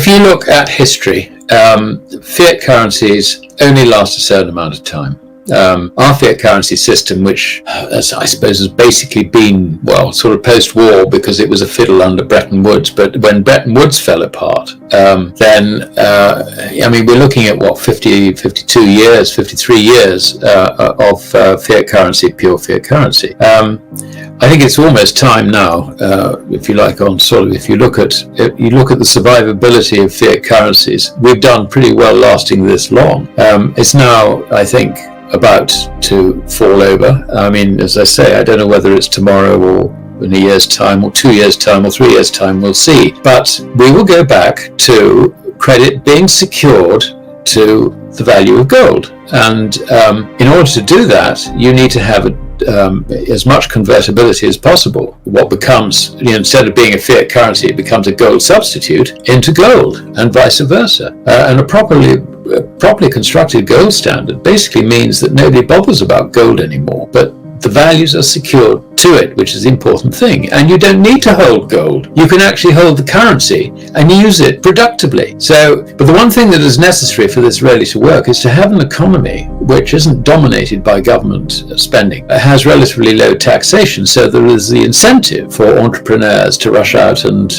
If you look at history, fiat currencies only last a certain amount of time. Our fiat currency system, which I suppose has basically been, well, sort of post-war because it was a fiddle under Bretton Woods, but when Bretton Woods fell apart, then we're looking at 52 years, 53 years of fiat currency, pure fiat currency. I think it's almost time now, if you like, if you look at the survivability of fiat currencies, we've done pretty well lasting this long. It's now, I think, about to fall over. I mean, as I say, I don't know whether it's tomorrow or in a year's time or 2 years' time or 3 years' time, we'll see. But we will go back to credit being secured to the value of gold. And in order to do that, you need to have as much convertibility as possible. What becomes, instead of being a fiat currency, it becomes a gold substitute into gold, and vice versa. And a properly constructed gold standard basically means that nobody bothers about gold anymore, but the values are secured to it, which is the important thing. And you don't need to hold gold. You can actually hold the currency and use it productively. But the one thing that is necessary for this really to work is to have an economy which isn't dominated by government spending. It has relatively low taxation, so there is the incentive for entrepreneurs to rush out and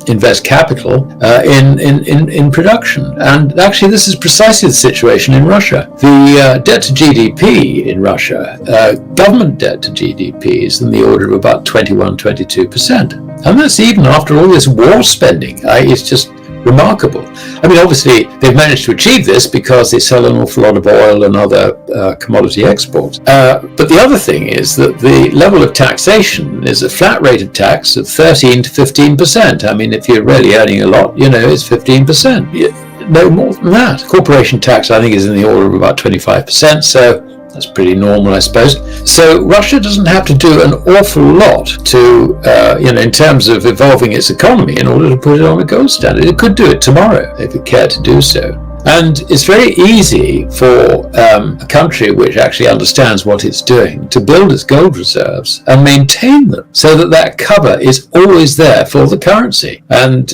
invest capital in production. And actually, this is precisely the situation in Russia. The debt to GDP in Russia, government debt to GDP, is in the order of about 21-22%. And that's even after all this war spending. It's just remarkable. I mean, obviously, they've managed to achieve this because they sell an awful lot of oil and other commodity exports. But the other thing is that the level of taxation is a flat rate of tax of 13 to 15%. I mean, if you're really earning a lot, it's 15%. No more than that. Corporation tax, I think, is in the order of about 25%. So that's pretty normal, I suppose. So Russia doesn't have to do an awful lot to, in terms of evolving its economy in order to put it on a gold standard. It could do it tomorrow if it cared to do so. And it's very easy for a country which actually understands what it's doing to build its gold reserves and maintain them so that cover is always there for the currency. And,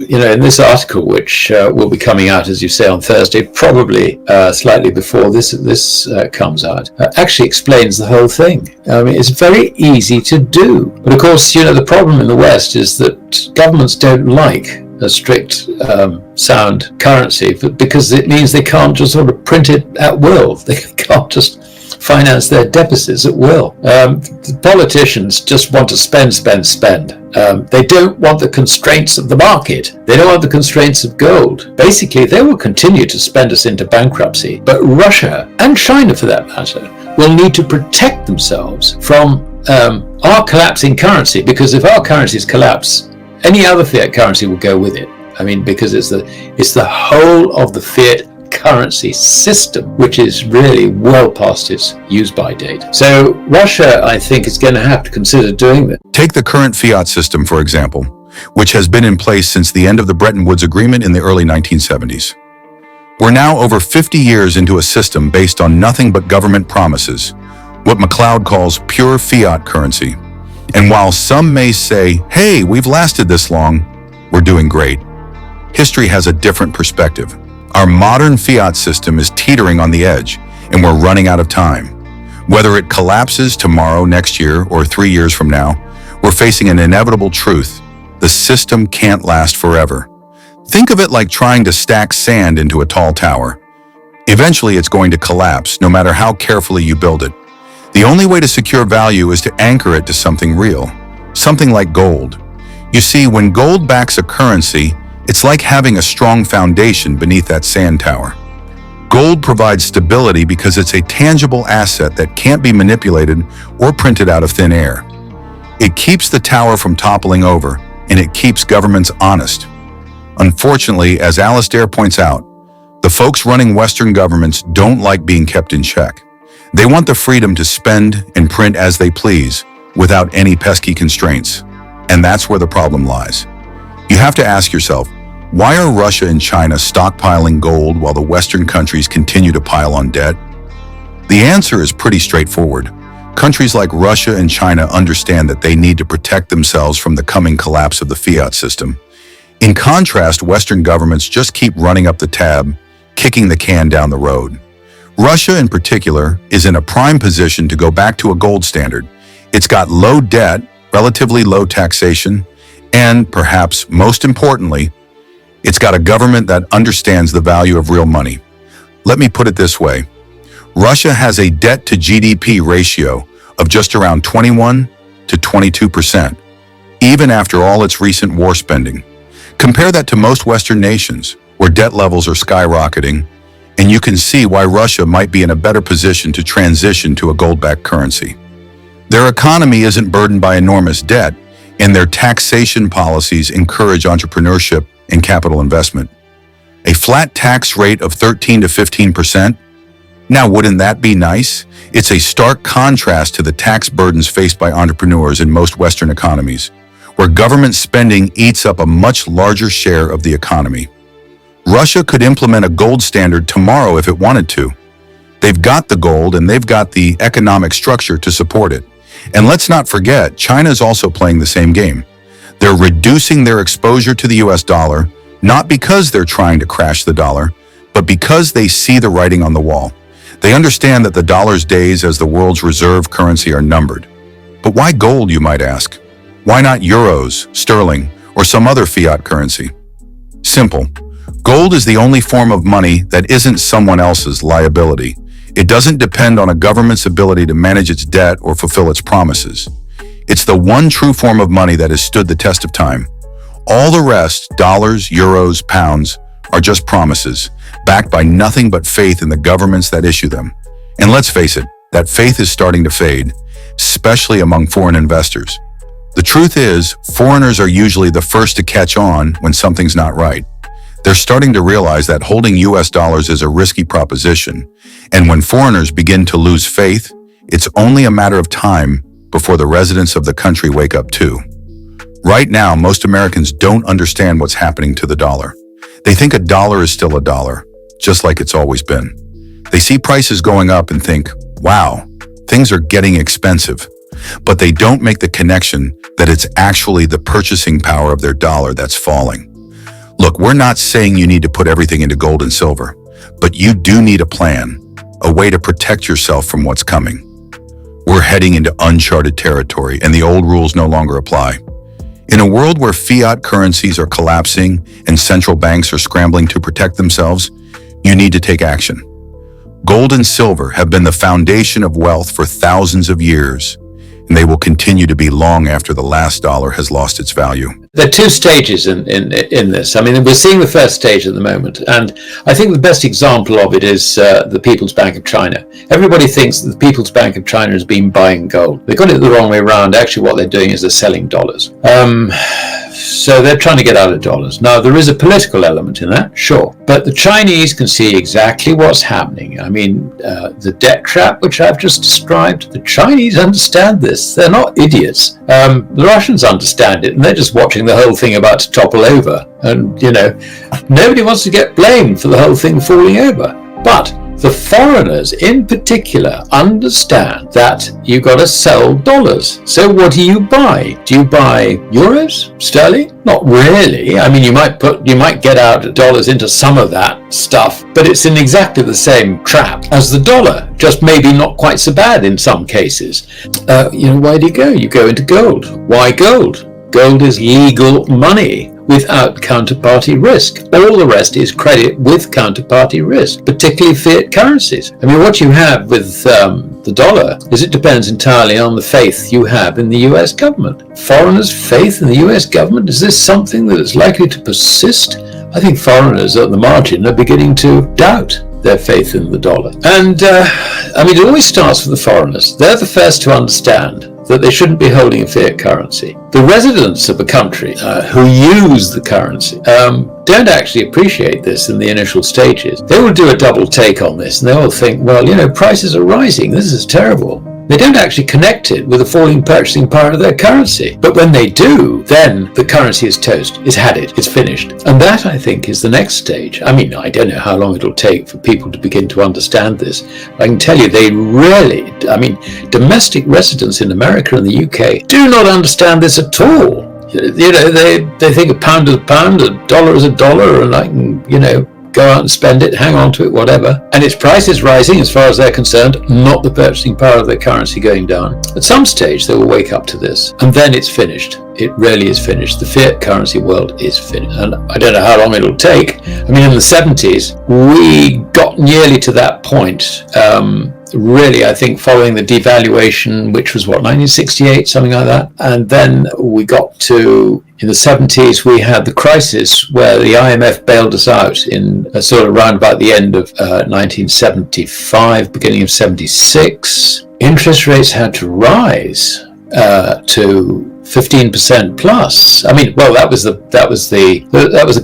in this article, which will be coming out, as you say, on Thursday, probably slightly before this comes out, actually explains the whole thing. I mean, it's very easy to do. But of course, the problem in the West is that governments don't like a strict, sound currency, because it means they can't just sort of print it at will. They can't just finance their deficits at will. The politicians just want to spend. They don't want the constraints of the market. They don't want the constraints of gold. Basically, they will continue to spend us into bankruptcy. But Russia, and China for that matter, will need to protect themselves from our collapsing currency, because if our currencies collapse, any other fiat currency will go with it. I mean, because it's the whole of the fiat currency system which is really well past its use-by date. So Russia, I think, is going to have to consider doing that. Take the current fiat system, for example, which has been in place since the end of the Bretton Woods Agreement in the early 1970s. We're now over 50 years into a system based on nothing but government promises, what Macleod calls pure fiat currency. And while some may say, hey, we've lasted this long, we're doing great, history has a different perspective. Our modern fiat system is teetering on the edge, and we're running out of time. Whether it collapses tomorrow, next year, or 3 years from now, we're facing an inevitable truth. The system can't last forever. Think of it like trying to stack sand into a tall tower. Eventually, it's going to collapse, no matter how carefully you build it. The only way to secure value is to anchor it to something real, something like gold. You see, when gold backs a currency, it's like having a strong foundation beneath that sand tower. Gold provides stability because it's a tangible asset that can't be manipulated or printed out of thin air. It keeps the tower from toppling over, and it keeps governments honest. Unfortunately, as Alasdair points out, the folks running Western governments don't like being kept in check. They want the freedom to spend and print as they please, without any pesky constraints. And that's where the problem lies. You have to ask yourself, why are Russia and China stockpiling gold while the Western countries continue to pile on debt? The answer is pretty straightforward. Countries like Russia and China understand that they need to protect themselves from the coming collapse of the fiat system. In contrast, Western governments just keep running up the tab, kicking the can down the road. Russia, in particular, is in a prime position to go back to a gold standard. It's got low debt, relatively low taxation, and, perhaps most importantly, it's got a government that understands the value of real money. Let me put it this way. Russia has a debt-to-GDP ratio of just around 21 to 22%, even after all its recent war spending. Compare that to most Western nations, where debt levels are skyrocketing, and you can see why Russia might be in a better position to transition to a gold-backed currency. Their economy isn't burdened by enormous debt, and their taxation policies encourage entrepreneurship and capital investment. A flat tax rate of 13 to 15%? Now, wouldn't that be nice? It's a stark contrast to the tax burdens faced by entrepreneurs in most Western economies, where government spending eats up a much larger share of the economy. Russia could implement a gold standard tomorrow if it wanted to. They've got the gold and they've got the economic structure to support it. And let's not forget, China is also playing the same game. They're reducing their exposure to the US dollar, not because they're trying to crash the dollar, but because they see the writing on the wall. They understand that the dollar's days as the world's reserve currency are numbered. But why gold, you might ask? Why not euros, sterling, or some other fiat currency? Simple. Gold is the only form of money that isn't someone else's liability. It doesn't depend on a government's ability to manage its debt or fulfill its promises. It's the one true form of money that has stood the test of time. All the rest, dollars, euros, pounds, are just promises, backed by nothing but faith in the governments that issue them. And let's face it, that faith is starting to fade, especially among foreign investors. The truth is, foreigners are usually the first to catch on when something's not right. They're starting to realize that holding US dollars is a risky proposition, and when foreigners begin to lose faith, it's only a matter of time before the residents of the country wake up too. Right now, most Americans don't understand what's happening to the dollar. They think a dollar is still a dollar, just like it's always been. They see prices going up and think, wow, things are getting expensive. But they don't make the connection that it's actually the purchasing power of their dollar that's falling. Look, we're not saying you need to put everything into gold and silver, but you do need a plan, a way to protect yourself from what's coming. We're heading into uncharted territory, and the old rules no longer apply. In a world where fiat currencies are collapsing and central banks are scrambling to protect themselves, you need to take action. Gold and silver have been the foundation of wealth for thousands of years, and they will continue to be long after the last dollar has lost its value. There are two stages in this. I mean, we're seeing the first stage at the moment, and I think the best example of it is the People's Bank of China. Everybody thinks that the People's Bank of China has been buying gold. They got it the wrong way around. Actually, what they're doing is they're selling dollars. So they're trying to get out of dollars. Now, there is a political element in that, sure. But the Chinese can see exactly what's happening. I mean, the debt trap, which I've just described, the Chinese understand this. They're not idiots. The Russians understand it, and they're just watching the whole thing about to topple over. And, nobody wants to get blamed for the whole thing falling over. But the foreigners in particular understand that you've got to sell dollars. So what do you buy? Do you buy euros, sterling? Not really. I mean, you might get out dollars into some of that stuff, but it's in exactly the same trap as the dollar, just maybe not quite so bad in some cases. Where do you go? You go into gold. Why gold? Gold is legal money without counterparty risk. All the rest is credit with counterparty risk, particularly fiat currencies. I mean, what you have with the dollar is it depends entirely on the faith you have in the US government. Foreigners' faith in the US government, is this something that is likely to persist? I think foreigners at the margin are beginning to doubt their faith in the dollar. And it always starts with the foreigners. They're the first to understand that they shouldn't be holding a fiat currency. The residents of a country who use the currency don't actually appreciate this in the initial stages. They will do a double take on this, and they will think, well, prices are rising, this is terrible. They don't actually connect it with the falling purchasing power of their currency. But when they do, then the currency is toast, it's had it, it's finished. And that, I think, is the next stage. I mean, I don't know how long it'll take for people to begin to understand this. I can tell you domestic residents in America and the UK do not understand this at all. they think a pound is a pound, a dollar is a dollar, and I can, go out and spend it, hang on to it, whatever. And its price is rising as far as they're concerned, not the purchasing power of their currency going down. At some stage, they will wake up to this, and then it's finished. It really is finished. The fiat currency world is finished. And I don't know how long it'll take. I mean, in the 70s, we got nearly to that point. Really, I think following the devaluation, which was 1968, something like that. And then we got to, in the 70s, we had the crisis where the IMF bailed us out in sort of around about the end of 1975, beginning of 76. Interest rates had to rise to 15% plus. I mean, well, that was the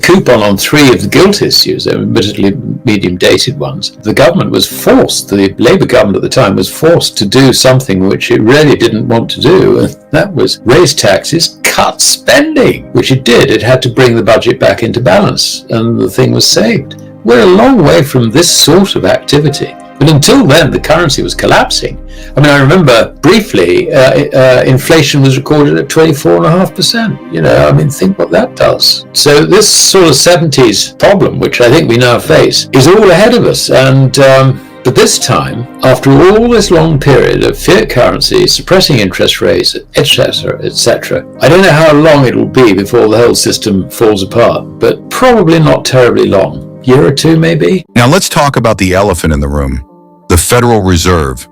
coupon on 3 of the gilt issues, admittedly medium dated ones. The government was forced, the Labour government at the time was forced to do something which it really didn't want to do, and that was raise taxes, cut spending, which it did. It had to bring the budget back into balance, and the thing was saved. We're a long way from this sort of activity. But until then, the currency was collapsing. I mean, I remember briefly, inflation was recorded at 24.5%. I mean, think what that does. So this sort of 70s problem, which I think we now face, is all ahead of us. And but this time, after all this long period of fiat currency suppressing interest rates, etc., etc., I don't know how long it will be before the whole system falls apart, but probably not terribly long. Year or two, maybe. Now let's talk about the elephant in the room, the Federal Reserve.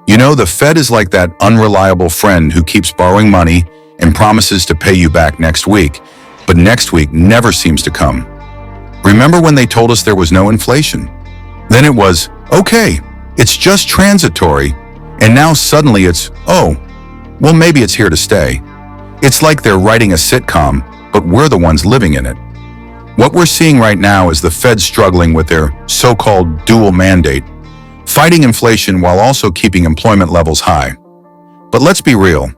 The Fed is like that unreliable friend who keeps borrowing money and promises to pay you back next week, but next week never seems to come. Remember when they told us there was no inflation? Then it was, okay, it's just transitory, and now suddenly it's, oh, well, maybe it's here to stay. It's like they're writing a sitcom, but we're the ones living in it. What we're seeing right now is the Fed struggling with their so-called dual mandate, fighting inflation while also keeping employment levels high. But let's be real,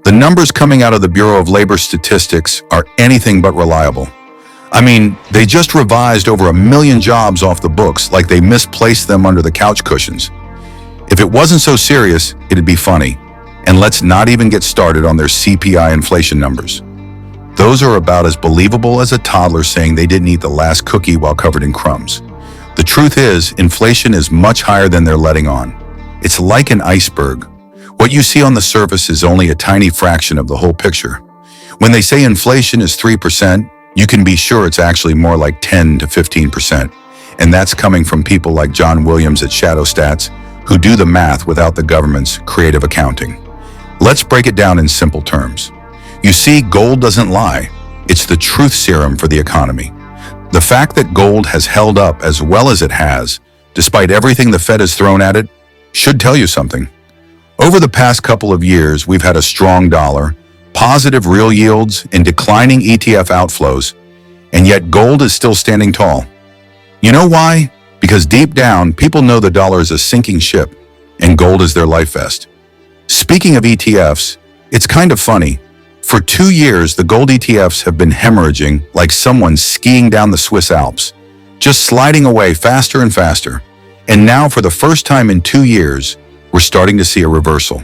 the numbers coming out of the Bureau of Labor Statistics are anything but reliable. I mean, they just revised over 1 million jobs off the books like they misplaced them under the couch cushions. If it wasn't so serious, it'd be funny. And let's not even get started on their CPI inflation numbers. Those are about as believable as a toddler saying they didn't eat the last cookie while covered in crumbs. The truth is, inflation is much higher than they're letting on. It's like an iceberg. What you see on the surface is only a tiny fraction of the whole picture. When they say inflation is 3%, you can be sure it's actually more like 10 to 15%. And that's coming from people like John Williams at Shadow Stats, who do the math without the government's creative accounting. Let's break it down in simple terms. You see, gold doesn't lie. It's the truth serum for the economy. The fact that gold has held up as well as it has, despite everything the Fed has thrown at it, should tell you something. Over the past couple of years, we've had a strong dollar, positive real yields, and declining ETF outflows, and yet gold is still standing tall. You know why? Because deep down, people know the dollar is a sinking ship, and gold is their life vest. Speaking of ETFs, it's kind of funny. For 2 years, the gold ETFs have been hemorrhaging like someone skiing down the Swiss Alps, just sliding away faster and faster. And now, for the first time in 2 years, we're starting to see a reversal.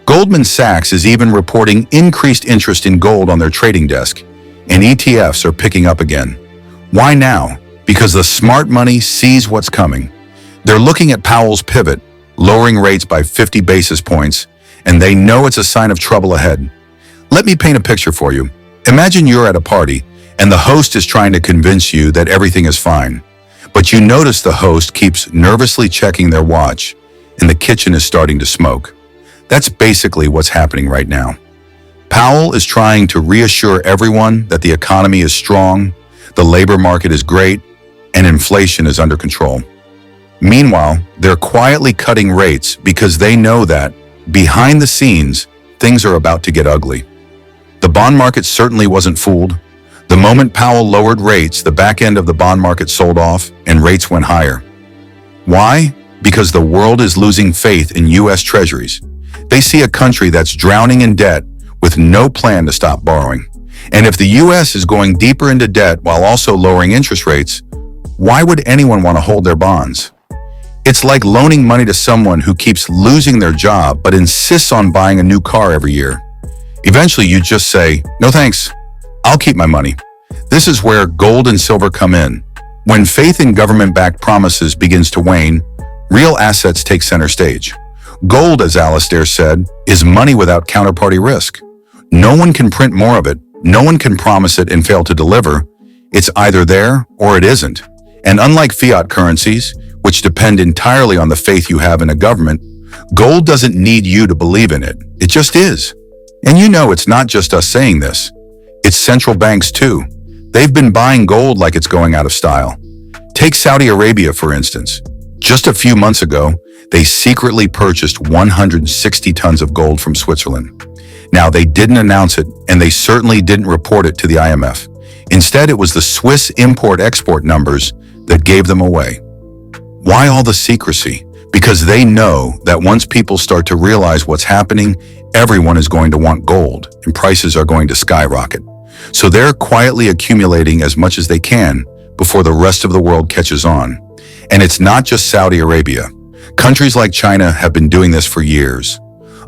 Goldman Sachs is even reporting increased interest in gold on their trading desk, and ETFs are picking up again. Why now? Because the smart money sees what's coming. They're looking at Powell's pivot, lowering rates by 50 basis points, and they know it's a sign of trouble ahead. Let me paint a picture for you. Imagine you're at a party, and the host is trying to convince you that everything is fine. But you notice the host keeps nervously checking their watch, and the kitchen is starting to smoke. That's basically what's happening right now. Powell is trying to reassure everyone that the economy is strong, the labor market is great, and inflation is under control. Meanwhile, they're quietly cutting rates because they know that, behind the scenes, things are about to get ugly. The bond market certainly wasn't fooled. The moment Powell lowered rates, the back end of the bond market sold off and rates went higher. Why? Because the world is losing faith in U.S. Treasuries. They see a country that's drowning in debt with no plan to stop borrowing. And if the U.S. is going deeper into debt while also lowering interest rates, why would anyone want to hold their bonds? It's like loaning money to someone who keeps losing their job but insists on buying a new car every year. Eventually, you just say, "No thanks, I'll keep my money." This is where gold and silver come in. When faith in government-backed promises begins to wane, real assets take center stage. Gold, as Alasdair said, is money without counterparty risk. No one can print more of it. No one can promise it and fail to deliver. It's either there or it isn't. And unlike fiat currencies, which depend entirely on the faith you have in a government, gold doesn't need you to believe in it. It just is. And you know it's not just us saying this. It's central banks too. They've been buying gold like it's going out of style. Take Saudi Arabia, for instance. Just a few months ago, they secretly purchased 160 tons of gold from Switzerland. Now, they didn't announce it, and they certainly didn't report it to the IMF. Instead, it was the Swiss import-export numbers that gave them away. Why all the secrecy? Because they know that once people start to realize what's happening, everyone is going to want gold, and prices are going to skyrocket. So they're quietly accumulating as much as they can before the rest of the world catches on. And it's not just Saudi Arabia. Countries like China have been doing this for years.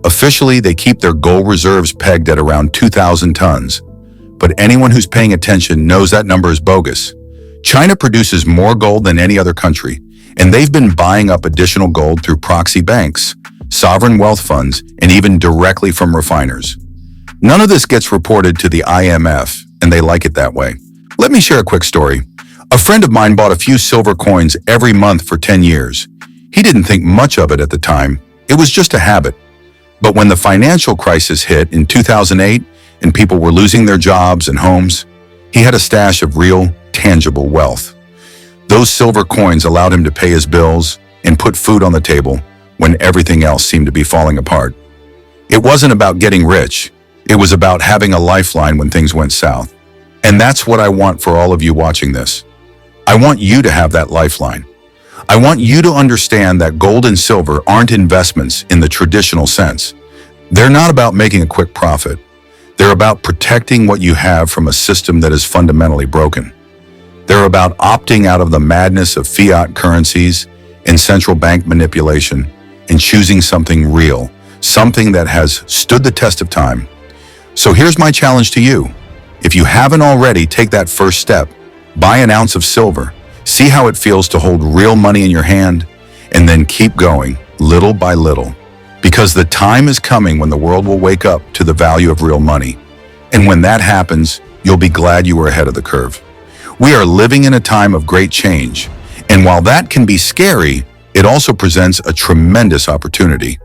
Officially, they keep their gold reserves pegged at around 2,000 tons. But anyone who's paying attention knows that number is bogus. China produces more gold than any other country, and they've been buying up additional gold through proxy banks, sovereign wealth funds, and even directly from refiners. None of this gets reported to the IMF, and they like it that way. Let me share a quick story. A friend of mine bought a few silver coins every month for 10 years. He didn't think much of it at the time. It was just a habit. But when the financial crisis hit in 2008 and people were losing their jobs and homes, he had a stash of real, tangible wealth. Those silver coins allowed him to pay his bills and put food on the table when everything else seemed to be falling apart. It wasn't about getting rich. It was about having a lifeline when things went south. And that's what I want for all of you watching this. I want you to have that lifeline. I want you to understand that gold and silver aren't investments in the traditional sense. They're not about making a quick profit. They're about protecting what you have from a system that is fundamentally broken. They're about opting out of the madness of fiat currencies and central bank manipulation and choosing something real, something that has stood the test of time. So here's my challenge to you. If you haven't already, take that first step. Buy an ounce of silver. See how it feels to hold real money in your hand, and then keep going, little by little. Because the time is coming when the world will wake up to the value of real money. And when that happens, you'll be glad you were ahead of the curve. We are living in a time of great change. And while that can be scary, it also presents a tremendous opportunity.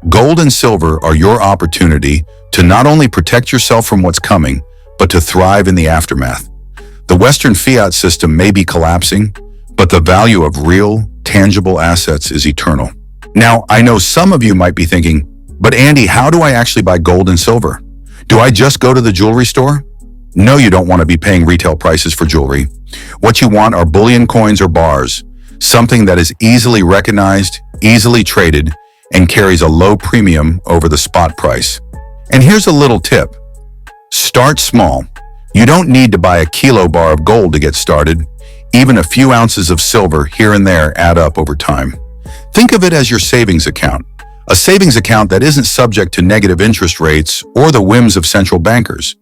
Gold and silver are your opportunity to not only protect yourself from what's coming, but to thrive in the aftermath. The Western fiat system may be collapsing, but the value of real, tangible assets is eternal. Now, I know some of you might be thinking, but Andy, how do I actually buy gold and silver? Do I just go to the jewelry store? No, you don't want to be paying retail prices for jewelry. What you want are bullion coins or bars, something that is easily recognized, easily traded, and carries a low premium over the spot price. And here's a little tip. Start small. You don't need to buy a kilo bar of gold to get started. Even a few ounces of silver here and there add up over time. Think of it as your savings account, a savings account that isn't subject to negative interest rates or the whims of central bankers.